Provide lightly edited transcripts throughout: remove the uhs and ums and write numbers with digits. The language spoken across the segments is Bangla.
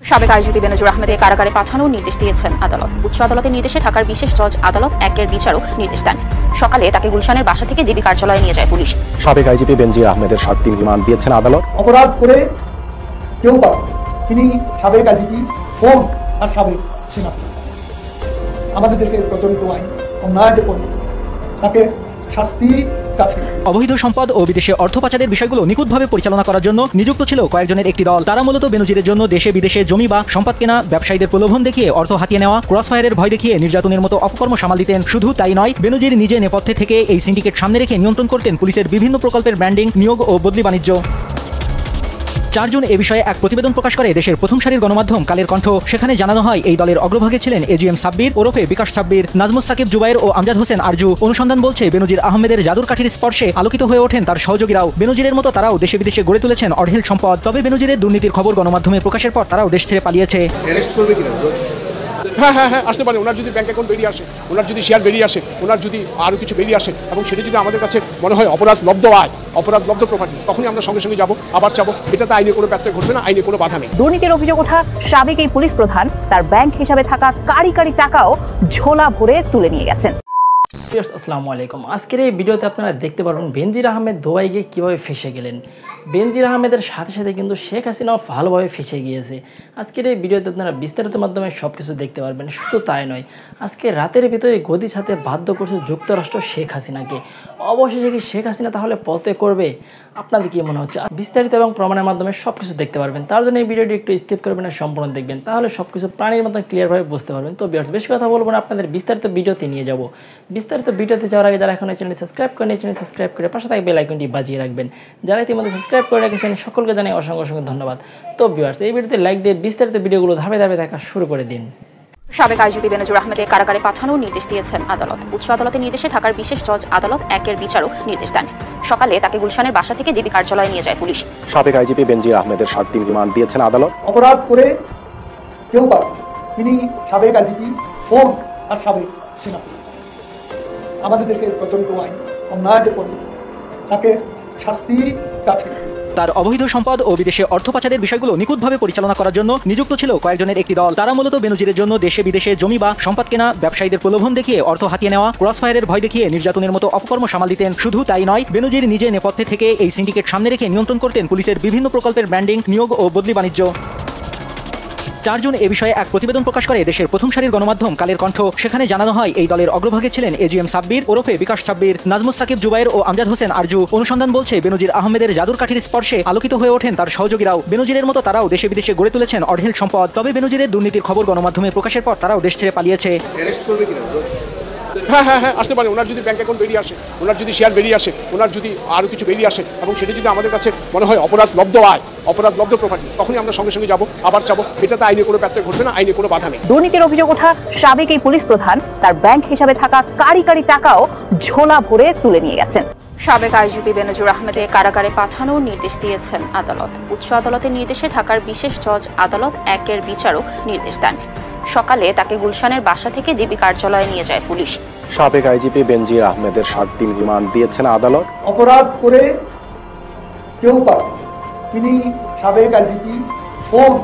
সাবেক আইজিপি বেনজির আহমেদকে কারাগারে পাঠানোর নির্দেশ দিয়েছেন আদালত। উচ্চ আদালতের নির্দেশে ঢাকার বিশেষ জজ আদালত 1-এর বিচারও নির্দেশ দেন। সকালে তাকে গুলশানের বাসা থেকে ডিবি কার্যালয়ে নিয়ে যায় পুলিশ। সাবেক আইজিপি বেনজির আহমেদের 7 দিন রিমান্ড দিয়েছেন আদালত। অপরাধ করে কেউ পাবে, তিনি সাবেক আইজিপি হোম আর সাবেক সেনাপতি। আমাদের দেশের প্রচলিত আইন অন্যায় যে করবে তাকে শাস্তি কাছে। অবৈধ সম্পদ ও বিদেশে অর্থ পাচারের বিষয়গুলো নিখুঁতভাবে পরিচালনা করার জন্য নিযুক্ত ছিল কয়েকজনের একটি দল। তারা মূলত বেনজিরের জন্য দেশে বিদেশে জমি বা সম্পদ কেনা, ব্যবসায়ীদের প্রলোভন দেখিয়ে অর্থ হাতিয়ে নেওয়া, ক্রসফায়ারের ভয় দেখিয়ে নির্যাতনের মতো অপকর্ম সামাল দিতেন। শুধু তাই নয়, বেনজির নিজে নেপথ্যে থেকে এই সিন্ডিকেট সামনে রেখে নিয়ন্ত্রণ করতেন পুলিশের বিভিন্ন প্রকল্পের ব্র্যান্ডিং, নিয়োগ ও বদলি বাণিজ্য। 4 জুন এ বিষয়ে এক প্রতিবেদন প্রকাশ করে দেশের প্রথম সারির গণমাধ্যম কালের কণ্ঠ। সেখানে জানানো হয়, এই দলের অগ্রভাগে ছিলেন এজিএম সাব্বির ওরফে বিকাশ সাব্বির, নাজমুস সাকিব জুবাইর ও আমজাদ হোসেন আরজু। অনুসন্ধান বলছে, বেনজির আহমেদের জাদুর কাঠির স্পর্শে আলোকিত হয়ে ওঠেন তার সহযোগীরাও। বেনজিরের মতো তারাও দেশে বিদেশে গড়ে তুলেছেন অঢেল সম্পদ। তবে বেনজিরের দুর্নীতির খবর গণমাধ্যমে প্রকাশের পর তারাও দেশ ছেড়ে পালিয়েছে। হ্যাঁ আসতে পারে। ওনার যদি ব্যাংক অ্যাকাউন্ট বেরিয়ে আসে, ওনার যদি শেয়ার বেরিয়ে আসে, ওনার যদি আরও কিছু বেরিয়ে আসে এবং সেটা যদি আমাদের কাছে মনে হয় অপরাধ লব্ধ আয়, অপরাধ লব্ধ প্রপার্টি, তখনই আমরা সঙ্গে সঙ্গে যাবো, আবার যাবো। এটাতে আইনে কোনো ব্যত্যয় ঘটবে না, আইনে কোনো বাধা নেই। দুর্নীতির অভিযোগ ওঠা সাবেক এই পুলিশ প্রধান তার ব্যাংক হিসাবে থাকা কারি টাকাও ঝোলা ভরে তুলে নিয়ে গেছেন। আসসালামু আলাইকুম। আজকের এই ভিডিওতে আপনারা দেখতে পারবেন বেনজির আহমেদ দুবাই গিয়ে কীভাবে ফেঁসে গেলেন। বেনজির আহমেদের সাথে সাথে কিন্তু শেখ হাসিনাও ভালোভাবে ফেঁসে গিয়েছে। আজকের এই ভিডিওতে আপনারা বিস্তারিত মাধ্যমে সব কিছু দেখতে পারবেন। শুধু তাই নয়, আজকে রাতের ভিতরে গদি ছাড়তে বাধ্য করছে যুক্তরাষ্ট্র শেখ হাসিনাকে। অবশেষে কি শেখ হাসিনা তাহলে পথে করবে? আপনাদের কি মনে হচ্ছে? বিস্তারিত এবং প্রমাণের মাধ্যমে সব কিছু দেখতে পারবেন। তার জন্য এই ভিডিওটি একটু স্কিপ করবেন আর সম্পূর্ণ দেখবেন, তাহলে সব কিছু প্রাণীর মতো ক্লিয়ারভাবে বুঝতে পারবেন। তো বেশি কথা বলবো না, আপনাদের বিস্তারিত ভিডিওতে নিয়ে যাব। বিস্তারিত ভিডিওতে যাওয়ার আগে যারা এখন এই চ্যানেল সাবস্ক্রাইব করেন, এই চ্যানেল সাবস্ক্রাইব করে পাশে থাকা বেল আইকনটি বাজিয়ে রাখবেন। যারা ইতিমধ্যে সাবস্ক্রাইব করে রেখেছেন সকলকে জানাই অসংখ্য ধন্যবাদ। তো ভিউয়ার্স, এই ভিডিওতে লাইক দিয়ে বিস্তারিত ভিডিওগুলো ধাপে ধাপে দেখা শুরু করে দিন। সাবেক আইজিপি বেনজির আহমেদকে কারাগারে পাঠানোর নির্দেশ দিয়েছেন আদালত। উচ্চ আদালতের নির্দেশে ঢাকার বিশেষ জজ আদালত 1-এর বিচারও নির্দেশ দেন। সকালে তাকে গুলশানের বাসা থেকে ডিবি কার্যালয়ে নিয়ে যায় পুলিশ। সাবেক আইজিপি বেনজির আহমেদের 7 দিন রিমান্ড দিয়েছেন আদালত। অপরাধ করে কেউ পাবে, তিনি সাবেক আইজিপি হোম আর সাবেক সেনাপতি। আমাদের দেশের প্রচলিত আইন অন্যায় যে করবে তাকে শাস্তি কাছে। তার অবৈধ সম্পদ ও বিদেশে অর্থ পাচারের বিষয়গুলো নিখুঁতভাবে পরিচালনা করার জন্য নিযুক্ত ছিল কয়েকজনের একটি দল। তারা মূলত বেনজিরের জন্য দেশে বিদেশে জমি বা সম্পদ কেনা, ব্যবসায়ীদের প্রলোভন দেখিয়ে অর্থ হাতিয়ে নেওয়া, ক্রসফায়ারের ভয় দেখিয়ে নির্যাতনের মতো অপকর্ম সামাল দিতেন। শুধু তাই নয়, বেনজির নিজে নেপথ্যে থেকে এই সিন্ডিকেট সামনে রেখে নিয়ন্ত্রণ করতেন পুলিশের বিভিন্ন প্রকল্পের ব্র্যান্ডিং, নিয়োগ ও বদলি বাণিজ্য। 4 জুন এ বিষয়ে এক প্রতিবেদন প্রকাশ করে দেশের প্রথম সারির গণমাধ্যম কালের কণ্ঠ। সেখানে জানানো হয়, এই দলের অগ্রভাগে ছিলেন এজিএম সাব্বির ওরফে বিকাশ সাব্বির, নাজমুস সাকিব জুবাইর ও আমজাদ হোসেন আরজু। অনুসন্ধান বলছে, বেনজির আহমেদের জাদুর কাঠির স্পর্শে আলোকিত হয়ে ওঠেন তার সহযোগীরাও। বেনজিরের মতো তারাও দেশে বিদেশে গড়ে তুলেছেন অঢেল সম্পদ। তবে বেনজিরের দুর্নীতির খবর গণমাধ্যমে প্রকাশের পর তারাও দেশ ছেড়ে পালিয়েছে। হ্যাঁ আসতে পারে। ওনার যদি ব্যাংক অ্যাকাউন্ট বেরিয়ে আসে, ওনার যদি শেয়ার বেরিয়ে আসে, ওনার যদি আরও কিছু বেরিয়ে আসে এবং সেটা যদি আমাদের কাছে মনে হয় অপরাধ লব্ধ আয়, অপরাধ লব্ধ প্রপার্টি, তখনই আমরা সঙ্গে সঙ্গে যাবো, আবার যাবো। এটাতে আইনে কোনো ব্যত্যয় ঘটবে না, আইনে কোনো বাধা নেই। দুর্নীতির অভিযোগ ওঠা সাবেক এই পুলিশ প্রধান তার ব্যাংক হিসাবে থাকা কারি টাকাও ঝোলা ভরে তুলে নিয়ে গেছেন। সাবেক আইজিপি বেনজির আহমেদকে কারাগারে পাঠানোর নির্দেশ দিয়েছেন আদালত। উচ্চ আদালতের নির্দেশে ঢাকার বিশেষ জজ আদালত 1-এর বিচারও নির্দেশ দেন। সকালে তাকে গুলশানের বাসা থেকে ডিবি কার্যালয়ে নিয়ে যায় পুলিশ। সাবেক আইজিপি বেনজির আহমেদের 7 দিন রিমান্ড দিয়েছেন আদালত। অপরাধ করে কেউ পাবে, তিনি সাবেক আইজিপি হোম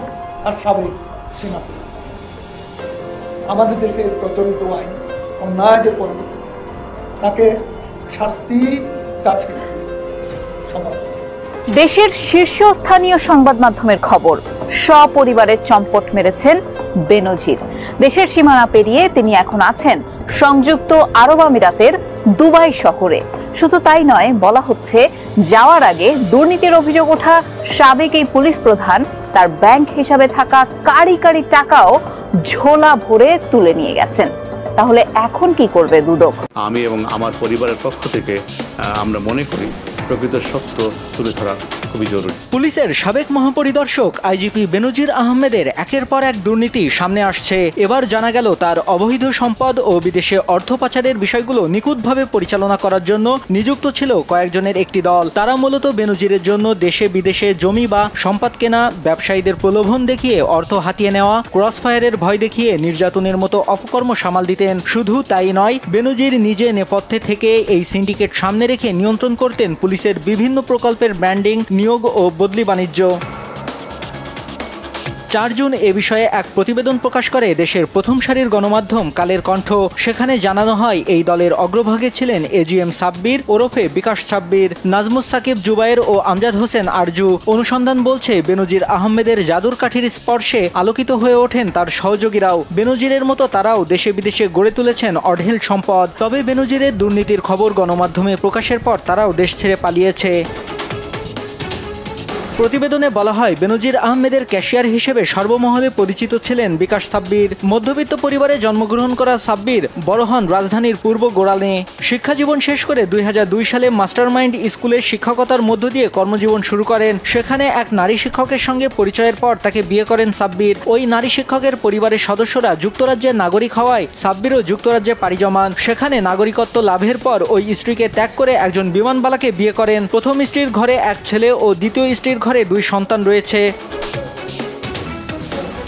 আর সাবেক সেনাপতি। আমাদের দেশের প্রচলিত আইন অন্যায় যে করবে তাকে শাস্তি কাছে। দেশের শীর্ষস্থানীয় সংবাদ মাধ্যমের খবর, সপরিবারের চম্পট মেরেছেন বেনজির। দেশের সীমানা পেরিয়ে তিনি এখন আছেন সংযুক্ত আরব আমিরাতের দুবাই শহরে। শুধু তাই নয়, বলা হচ্ছে যাওয়ার আগে দুর্নীতির অভিযোগ ওঠা সাবেক এই পুলিশ প্রধান তার ব্যাংক হিসাবে থাকা কারি টাকাও ঝোলা ভরে তুলে নিয়ে গেছেন। তাহলে এখন কি করবে দুদক? আমি এবং আমার পরিবারের পক্ষ থেকে আমরা মনে করি প্রকৃত সত্য তুলে ধরা খুবই জরুরি। পুলিশের সাবেক মহাপরিদর্শক আইজিপি বেনজির আহমেদের একের পর এক দুর্নীতি সামনে আসছে। এবার জানা গেল, তার অবৈধ সম্পদ ও বিদেশে অর্থ পাচারের বিষয়গুলো নিখুঁতভাবে পরিচালনা করার জন্য নিযুক্ত ছিল কয়েকজনের একটি দল। তারা মূলত বেনজিরের জন্য দেশে বিদেশে জমি বা সম্পদ কেনা, ব্যবসায়ীদের প্রলোভন দেখিয়ে অর্থ হাতিয়ে নেওয়া, ক্রসফায়ারের ভয় দেখিয়ে নির্যাতনের মতো অপকর্ম সামাল দিতেন। শুধু তাই নয়, বেনজির নিজে নেপথ্যে থেকে এই সিন্ডিকেট সামনে রেখে নিয়ন্ত্রণ করতেন পুলিশের বিভিন্ন প্রকল্পের ব্র্যান্ডিং, নিয়োগ ও বদলি বাণিজ্য। 4 জুন এ বিষয়ে এক প্রতিবেদন প্রকাশ করে দেশের প্রথম সারির গণমাধ্যম কালের কণ্ঠ। সেখানে জানানো হয় এই দলের অগ্রভাগে ছিলেন এজিএম সাব্বির ওরফে বিকাশ সাব্বির, নাজমুস সাকিব জুবায়ের ও আমজাদ হোসেন আরজু। অনুসন্ধান বলছে বেনজির আহমেদের জাদুর কাঠির স্পর্শে আলোকিত হয়ে ওঠেন তার সহযোগীরাও। বেনজিরের মতো তারাও দেশে বিদেশে গড়ে তুলেছেন অঢেল সম্পদ। তবে বেনজিরের দুর্নীতির খবর গণমাধ্যমে প্রকাশের পর তারাও দেশ ছেড়ে পালিয়েছে। প্রতিবেদনে বলা হয় বেনজির আহমেদের ক্যাশিয়ার হিসেবে সর্বমহলে পরিচিত ছিলেন বিকাশ সাব্বির। মধ্যবিত্ত পরিবারে জন্মগ্রহণ করা সাব্বির বড় হন রাজধানীর পূর্ব গোড়ালে। শিক্ষাজীবন শেষ করে 2002 সালে মাস্টারমাইন্ড স্কুলে শিক্ষকতার মধ্য দিয়ে কর্মজীবন শুরু করেন। সেখানে এক নারী শিক্ষকের সঙ্গে পরিচয়ের পর তাকে বিয়ে করেন সাব্বির। ওই নারী শিক্ষকের পরিবারের সদস্যরা যুক্তরাজ্যের নাগরিক হওয়ায় সাব্বিরও যুক্তরাজ্যে পাড়ি জমান। সেখানে নাগরিকত্ব লাভের পর ওই স্ত্রীকে ত্যাগ করে একজন বিমানবালাকে বিয়ে করেন। প্রথম স্ত্রীর ঘরে এক ছেলে ও দ্বিতীয় স্ত্রীর ঘরে 2 সন্তান রয়েছে।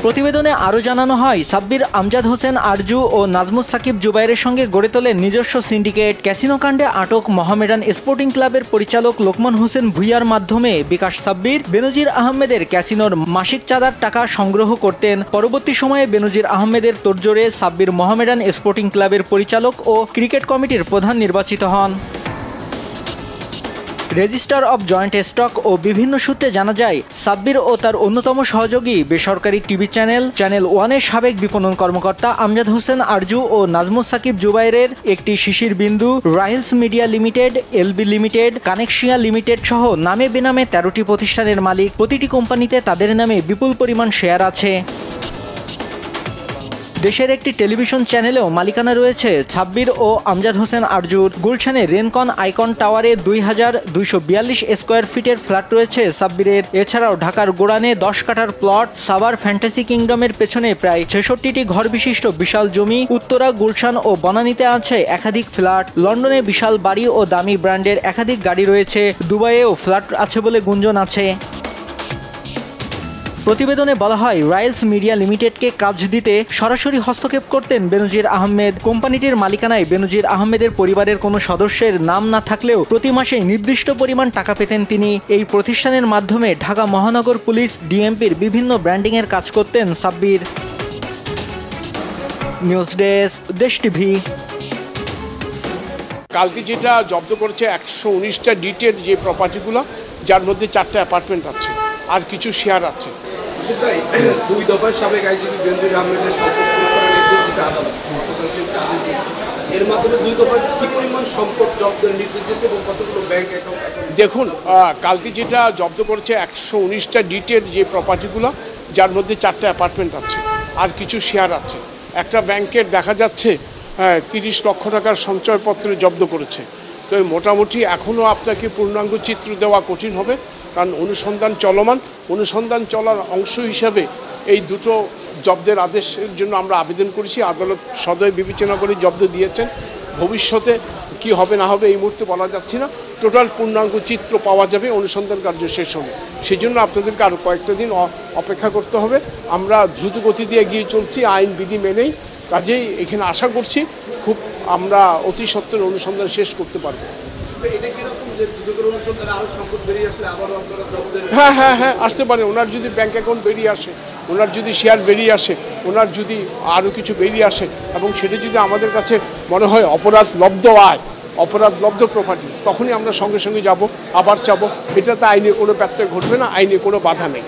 প্রতিবেদনে আরও জানানো হয় সাব্বির আমজাদ হোসেন আরজু ও নাজমুস সাকিব জুবাইরের সঙ্গে গড়ে তোলেন নিজস্ব সিন্ডিকেট। ক্যাসিনো কাণ্ডে আটক মোহামেডান স্পোর্টিং ক্লাবের পরিচালক লোকমান হোসেন ভুইয়ার মাধ্যমে বিকাশ সাব্বির বেনজির আহমেদের ক্যাসিনোর মাসিক চাঁদার টাকা সংগ্রহ করতেন। পরবর্তী সময়ে বেনজির আহমেদের তোড়জোড়ে সাব্বির মোহামেডান স্পোর্টিং ক্লাবের পরিচালক ও ক্রিকেট কমিটির প্রধান নির্বাচিত হন। রেজিস্ট্রার অব জয়েন্ট স্টক ও বিভিন্ন সূত্রে জানা যায় সাব্বির ও তার অন্যতম সহযোগী বেসরকারি টিভি চ্যানেল 1-এর সাবেক বিপণন কর্মকর্তা আমজাদ হোসেন আরজু ও নাজমুস সাকিব জুবাইরের একটি শিশির বিন্দু, রাইলস মিডিয়া লিমিটেড, এলবি লিমিটেড, কানেকশিয়া লিমিটেড সহ নামে বেনামে 13টি প্রতিষ্ঠানের মালিক। প্রতিটি কোম্পানিতে তাদের নামে বিপুল পরিমাণ শেয়ার আছে। দেশের একটি টেলিভিশন চ্যানেলেও মালিকানা রয়েছে সাব্বির ও আমজাদ হোসেন আরজুর। গুলশানে রেনকন আইকন টাওয়ারে 2242 স্কোয়ার ফিটের ফ্ল্যাট রয়েছে সাব্বিরের। এছাড়াও ঢাকার গোড়ানে 10 কাঠার প্লট, সাভার ফ্যান্টাসি কিংডমের পেছনে প্রায় 66টি ঘর বিশিষ্ট বিশাল জমি, উত্তরা, গুলশান ও বনানীতে আছে একাধিক ফ্ল্যাট। লন্ডনে বিশাল বাড়ি ও দামি ব্র্যান্ডের একাধিক গাড়ি রয়েছে। দুবাইয়েও ফ্ল্যাট আছে বলে গুঞ্জন আছে। প্রতিবেদনে বলা হয় রাইলস মিডিয়া লিমিটেডকে কাজ দিতে সরাসরি হস্তক্ষেপ করতেন বেনজির আহমেদ। কোম্পানিটির মালিকানায় বেনজির আহমেদের পরিবারের কোনো সদস্যের নাম না থাকলেও প্রতি মাসে নির্দিষ্ট পরিমাণ টাকা পেতেন তিনি। এই প্রতিষ্ঠানের মাধ্যমে ঢাকা মহানগর পুলিশ, ডিএমপির বিভিন্ন ব্র্যান্ডিংয়ের কাজ করতেন সাব্বির। নিউজ ডেস্ক, দেশ টিভি। কালকে যেটা জব্দ করেছে 119টা ডিটের যে প্রপার্টিগুলো, যার মধ্যে 4টা অ্যাপার্টমেন্ট আছে আর কিছু শেয়ার আছে। 2 দফায় সাবেক আইজিপি বেনজির আহমেদের সম্পদ আদালত এর মাধ্যমে 2 দফায় কি পরিমাণ সম্পদ জব্দের নির্দেশ দিয়েছে এবং কতগুলো ব্যাংক অ্যাকাউন্ট? দেখুন, কালকে যেটা জব্দ করেছে 119টা ডিটের যে প্রপার্টিগুলো, যার মধ্যে 4টা অ্যাপার্টমেন্ট আছে আর কিছু শেয়ার আছে। একটা ব্যাংকের দেখা যাচ্ছে 30 লক্ষ টাকার সঞ্চয়পত্র জব্দ করেছে। তো মোটামুটি এখনও আপনাকে পূর্ণাঙ্গ চিত্র দেওয়া কঠিন হবে, কারণ অনুসন্ধান চলমান। অনুসন্ধান চলার অংশ হিসাবে এই দুটো জব্দের আদেশের জন্য আমরা আবেদন করেছি। আদালত সদয় বিবেচনা করে জব্দ দিয়েছেন। ভবিষ্যতে কি হবে না হবে এই মুহূর্তে বলা যাচ্ছে না। টোটাল পূর্ণাঙ্গ চিত্র পাওয়া যাবে অনুসন্ধান কার্য শেষ হবে। সেই জন্য আপনাদেরকে আরও কয়েকটা দিন অপেক্ষা করতে হবে। আমরা দ্রুত গতি দিয়ে এগিয়ে চলছি আইন বিধি মেনেই। কাজেই এখানে আশা করছি খুব আমরা অতি সত্ত্বর অনুসন্ধান শেষ করতে পারবো। হ্যাঁ, আসতে পারে। ওনার যদি ব্যাংক অ্যাকাউন্ট বেরিয়ে আসে, ওনার যদি শেয়ার বেরিয়ে আসে, ওনার যদি আরও কিছু বেরিয়ে আসে এবং সেটা যদি আমাদের কাছে মনে হয় অপরাধ লব্ধ আয়, অপরাধ লব্ধ প্রপার্টি, তখনই আমরা সঙ্গে সঙ্গে যাব, আবার চাবো। এটাতে আইনে কোনো ব্যত্যয় ঘটবে না, আইনে কোনো বাধা নেই।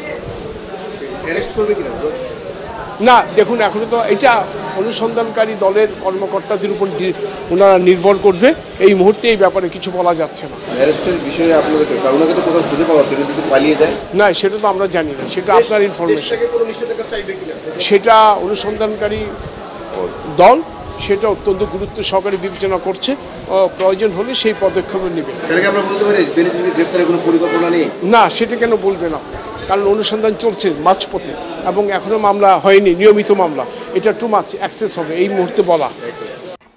না, দেখুন এখনো তো এটা অনুসন্ধানকারী দলের কর্মকর্তাদের উপর ওনারা নির্ভর করবে। এই মুহূর্তে এই ব্যাপারে কিছু বলা যাচ্ছে না। না, সেটা তো আমরা জানি না, সেটা আপনার ইনফরমেশন। সেটা অনুসন্ধানকারী দল সেটা অত্যন্ত গুরুত্ব সহকারে বিবেচনা করছে। প্রয়োজন হলে সেই পদক্ষেপ নেবে। না, সেটা কেন বলবে না, কারণ অনুসন্ধান চলছে মাঝপথে এবং এখনো মামলা হয়নি, নিয়মিত মামলা। এটা টু মাচ অ্যাক্সেস হবে এই মুহূর্তে বলা।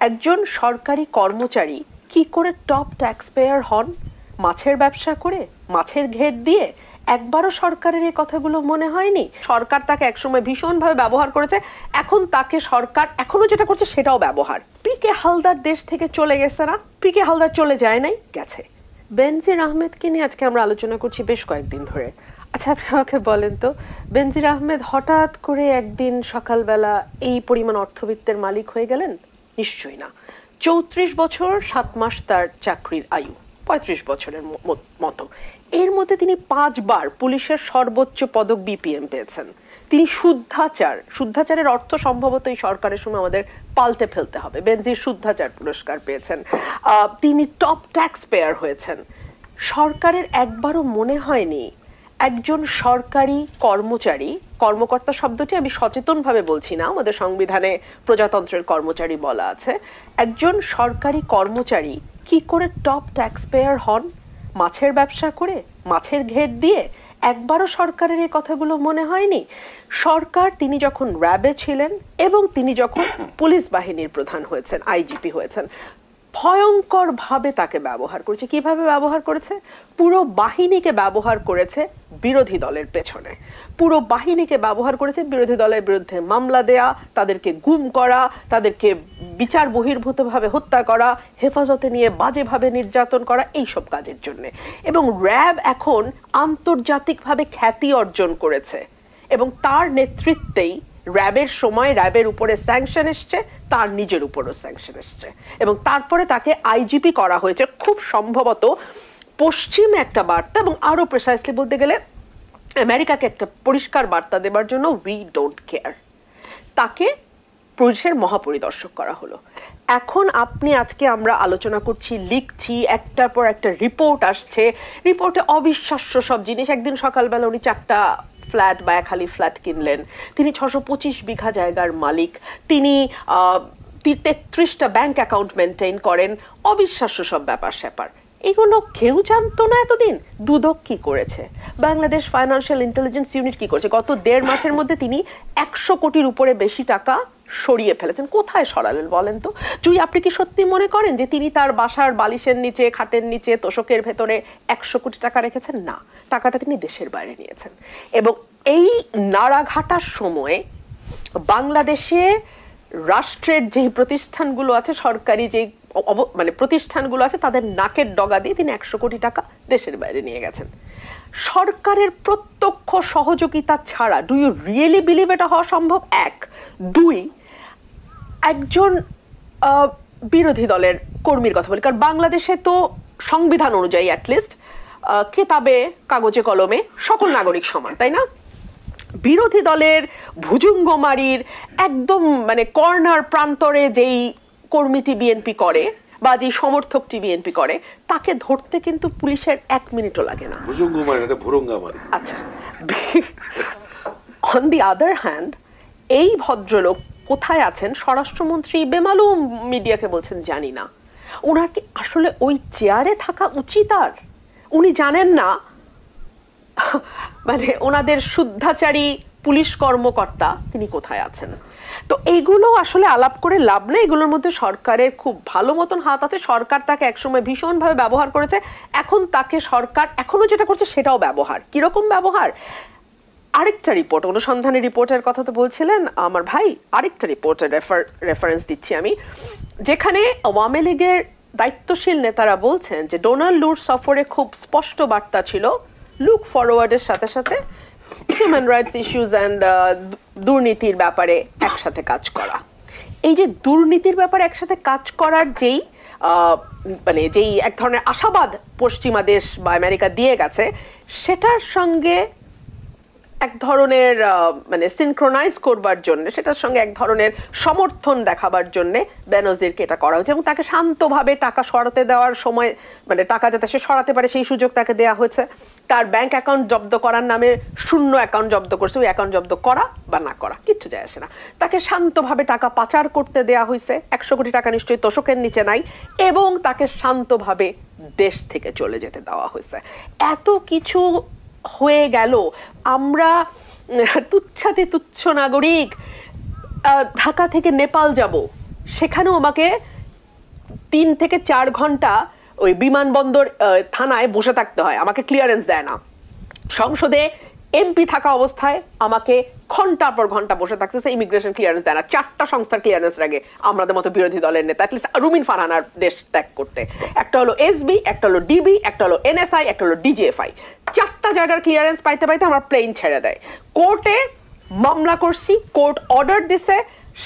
একজন সরকারি কর্মচারী কি করে টপ ট্যাক্স পেয়ার হন? মাছের ব্যবসা করে, মাছের ঘেট দিয়ে? একবারও সরকারের এই কথাগুলো মনে হয়নি? সরকার তাকে একসময় ভীষণভাবে ব্যবহার করেছে, এখন তাকে সরকার এখনো যেটা করছে সেটাও ব্যবহার। পিকে হালদার দেশ থেকে চলে গেছে না? পিকে হালদার চলে যায় নাই, গেছে। বেনজির আহমেদকে নিয়ে আজকে আমরা আলোচনা করছি বেশ কয়েকদিন ধরে। আচ্ছা, আপনি আমাকে বলেন তো, বেনজির আহমেদ হঠাৎ করে একদিন সকালবেলা এই পরিমাণ অর্থবিত্তের মালিক হয়ে গেলেন? নিশ্চয়ই না। 34 বছর 7 মাস তার চাকরির আয়ু, 35 বছরের মতো। এর মধ্যে তিনি 5 বার পুলিশের সর্বোচ্চ পদক বিপিএম পেয়েছেন। তিনি শুদ্ধাচারের অর্থ সম্ভবত এই সরকারের সময় আমাদের পাল্টে ফেলতে হবে। বেনজির শুদ্ধাচার পুরস্কার পেয়েছেন। তিনি টপ ট্যাক্স পেয়ার হয়েছেন। সরকারের একবারও মনে হয়নি একজন সরকারি কর্মচারী, কর্মকর্তা শব্দটি আমি সচেতনভাবে বলছি না, আমাদের সংবিধানে প্রজাতন্ত্রের কর্মচারী বলা আছে, একজন সরকারি কর্মচারী কি করে টপ ট্যাক্স পেয়ার হন? মাছের ব্যবসা করে, মাছের ঘের দিয়ে? একবারও সরকারের এই কথাগুলো মনে হয়নি? সরকার তিনি যখন র্যাবে ছিলেন এবং তিনি যখন পুলিশ বাহিনীর প্রধান হয়েছেন, আইজিপি হয়েছেন, ভয়ঙ্কর ভাবে তাকে ব্যবহার করেছে। কিভাবে ব্যবহার করেছে? পুরো বাহিনীকে ব্যবহার করেছে বিরোধী দলের পেছনে, পুরো বাহিনীকে ব্যবহার করেছে বিরোধী দলের বিরুদ্ধে মামলা দেয়া, তাদেরকে গুম করা, তাদেরকে বিচার বহির্ভূতভাবে হত্যা করা, হেফাজতে নিয়ে বাজেভাবে নির্যাতন করা, এইসব কাজের জন্য। এবং র্যাব এখন আন্তর্জাতিকভাবে খ্যাতি অর্জন করেছে এবং তার নেতৃত্বেই র্যাবের সময় র্যাবের উপরে স্যাংশন এসছে, তার নিজের উপরও স্যাংশন এসছে এবং তারপরে তাকে আইজিপি করা হয়েছে। খুব সম্ভবত পশ্চিমে একটা বার্তা এবং আরো প্রিসাইসলি বলতে গেলে আমেরিকাকে একটা পরিষ্কার বার্তা দেবার জন্য উই ডোন্ট কেয়ার তাকে পুলিশের মহাপরিদর্শক করা হলো। এখন আজকে আমরা আলোচনা করছি, লিখছি, একটার পর একটা রিপোর্ট আসছে, রিপোর্টে অবিশ্বাস্য সব জিনিস। একদিন সকালবেলা উনি 4টা ফ্ল্যাট বা খালি ফ্ল্যাট কিনলেন, তিনি 625 বিঘা জায়গার মালিক, তিনি 33টা ব্যাংক অ্যাকাউন্ট মেনটেন করেন, অবিশ্বাস্য সব ব্যাপার স্যাপার। এগুলো কেউ জানতো না এতদিন। দুদক কি করেছে, বাংলাদেশ ফাইন্যান্সিয়াল ইন্টেলিজেন্স ইউনিট কি করেছে? গত 1.5 মাসের মধ্যে তিনি 100 কোটির উপরে বেশি টাকা সরিয়ে ফেলেছেন। কোথায় সরালেন বলেন তো? যদি আপনি কি সত্যি মনে করেন যে তিনি তার বাসার বালিশের নিচে, খাটের নিচে, তোষকের ভেতরে 100 কোটি টাকা রেখেছেন? না, টাকাটা তিনি দেশের বাইরে নিয়েছেন। এবং এই নাড়াঘাটার সময়ে বাংলাদেশে রাষ্ট্রের যে প্রতিষ্ঠানগুলো আছে, সরকারি যে প্রতিষ্ঠানগুলো আছে, তাদের নাকের ডগা দিয়ে তিনি 100 কোটি টাকা দেশের বাইরে নিয়ে গেছেন সরকারের প্রত্যক্ষ সহযোগিতা ছাড়া। ডু ইউ রিয়েলি বিলিভ এটা হওয়া সম্ভব? 1, 2, একজন বিরোধী দলের কর্মীর কথা বলি, কারণ বাংলাদেশে তো সংবিধান অনুযায়ী অ্যাটলিস্ট কেতাবে কাগজে কলমে সকল নাগরিক সমান, তাই না? বিরোধী দলের ভুজুঙ্গমারির একদম কর্নার প্রান্তরে যেই কর্মীটি বিএনপি করে বা যে সমর্থকটি বিএনপি করে, তাকে ধরতে কিন্তু পুলিশের 1 মিনিটও লাগে না। আচ্ছা, অন দি আদার হ্যান্ড এই ভদ্রলোক কোথায় আছেন? স্বরাষ্ট্রমন্ত্রী বেমালুম মিডিয়াকে বলছেন জানি না। ওনার কি আসলে ওই চেয়ারে থাকা উচিত? আর উনি জানেন না ওনাদের শুদ্ধাচারী পুলিশ কর্মকর্তা তিনি কোথায় আছেন? তো এইগুলো আসলে আলাপ করে লাভ নেই। এগুলোর মধ্যে সরকারের খুব ভালো মতন হাত আছে। সরকার তাকে একসময় ভীষণভাবে ব্যবহার করেছে, এখন তাকে সরকার এখনো যেটা করছে সেটাও ব্যবহার। কিরকম ব্যবহার? আরেকটা রিপোর্ট, অনুসন্ধানী রিপোর্টের কথা তো বলছিলেন আমার ভাই, আরেকটা রিপোর্টের রেফারেন্স দিচ্ছি আমি, যেখানে আওয়ামী লীগের দায়িত্বশীল নেতারা বলছেন যে ডোনাল্ড লুর সফরে খুব স্পষ্ট বার্তা ছিল লুক ফরওয়ার্ডের সাথে সাথে হিউম্যান রাইটস ইস্যুজ অ্যান্ড দুর্নীতির ব্যাপারে একসাথে কাজ করা। এই যে দুর্নীতির ব্যাপারে একসাথে কাজ করার যেই যেই এক ধরনের আশাবাদ পশ্চিমা দেশ বা আমেরিকা দিয়ে গেছে, সেটার সঙ্গে এক ধরনের সিনক্রোনাইজ করবার জন্য, সেটার সঙ্গে এক ধরনের সমর্থন দেখাবার জন্য বেনজিরকে এটা করা হয়েছে এবং তাকে শান্তভাবে টাকা সরাতে দেওয়ার সময় টাকা যাতে সে সরাতে পারে সেই সুযোগ তাকে দেওয়া হয়েছে। তার ব্যাংক অ্যাকাউন্ট জব্দ করার নামে শূন্য অ্যাকাউন্ট জব্দ করছে, ওই অ্যাকাউন্ট জব্দ করা বা না করা কিচ্ছু যায় আসে না। তাকে শান্তভাবে টাকা পাচার করতে দেওয়া হয়েছে, 100 কোটি টাকা নিশ্চয়ই তোষকের নিচে নাই, এবং তাকে শান্তভাবে দেশ থেকে চলে যেতে দেওয়া হয়েছে। এত কিছু হয়ে গেল, আমরা তুচ্ছাতি তুচ্ছ নাগরিক, ঢাকা থেকে নেপাল যাব, সেখানেও আমাকে 3 থেকে 4 ঘন্টা ওই বিমানবন্দর থানায় বসে থাকতে হয়, আমাকে ক্লিয়ারেন্স দেয় না। সংসদে এমপি থাকা অবস্থায় আমাকে ঘন্টার পর ঘন্টা বসে থাকতেছে, ইমিগ্রেশন ক্লিয়ারেন্স দেয় না। 4টা সংস্থার ক্লিয়ারেন্স লাগে আমাদের মতো বিরোধী দলের নেতা, অ্যাটলিস্ট রুমিন ফারহানার দেশ ত্যাগ করতে। একটা হলো এসবি, একটা হলো ডিবি, একটা হলো এনএসআই, একটা হলো ডিজিএফআই। 4টা জায়গার ক্লিয়ারেন্স পাইতে পাইতে আমার প্লেন ছেড়ে দেয়। কোর্টে মামলা করছি, কোর্ট অর্ডার দিছে,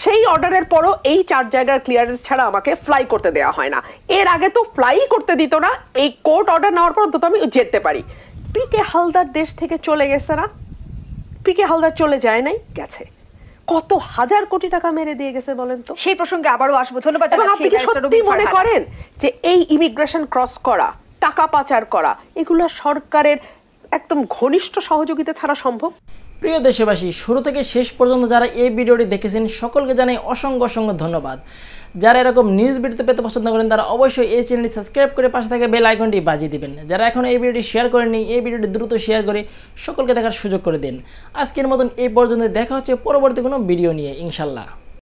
সেই অর্ডারের পরও এই 4 জায়গার ক্লিয়ারেন্স ছাড়া আমাকে ফ্লাই করতে দেওয়া হয় না। এর আগে তো ফ্লাই করতে দিত না, এই কোর্ট অর্ডার নেওয়ার পর তো আমি যেতে পারি। পিকে হালদার দেশ থেকে চলে গেছে না? পিকে হালদার চলে যায় নাই, গেছে। কত হাজার কোটি টাকা মেরে দিয়ে গেছে বলেন তো। সেই প্রসঙ্গে আবারও আসবো, ধন্যবাদ। আপনি কি সত্যি মনে করেন যে এই ইমিগ্রেশন ক্রস করা, টাকা পাচার করা, এগুলো সরকারের একদম ঘনিষ্ঠ সহযোগিতা ছাড়া সম্ভব? প্রিয় দেশবাসী, শুরু থেকে শেষ পর্যন্ত যারা এই ভিডিওটি দেখেছেন সকলকে জানাই অসংখ্য অসংখ্য ধন্যবাদ। যারা এরকম নিউজ ভিডিও পেতে পছন্দ করেন তারা অবশ্যই এই চ্যানেলটি সাবস্ক্রাইব করে পাশে থাকা বেল আইকনটি বাজিয়ে দিবেন। যারা এখন এই ভিডিওটি শেয়ার করেননি, এই ভিডিওটি দ্রুত শেয়ার করে সকলকে দেখার সুযোগ করে দিন। আজকের মতন এই পর্যন্ত, দেখা হচ্ছে পরবর্তী কোনো ভিডিও নিয়ে ইনশাল্লাহ।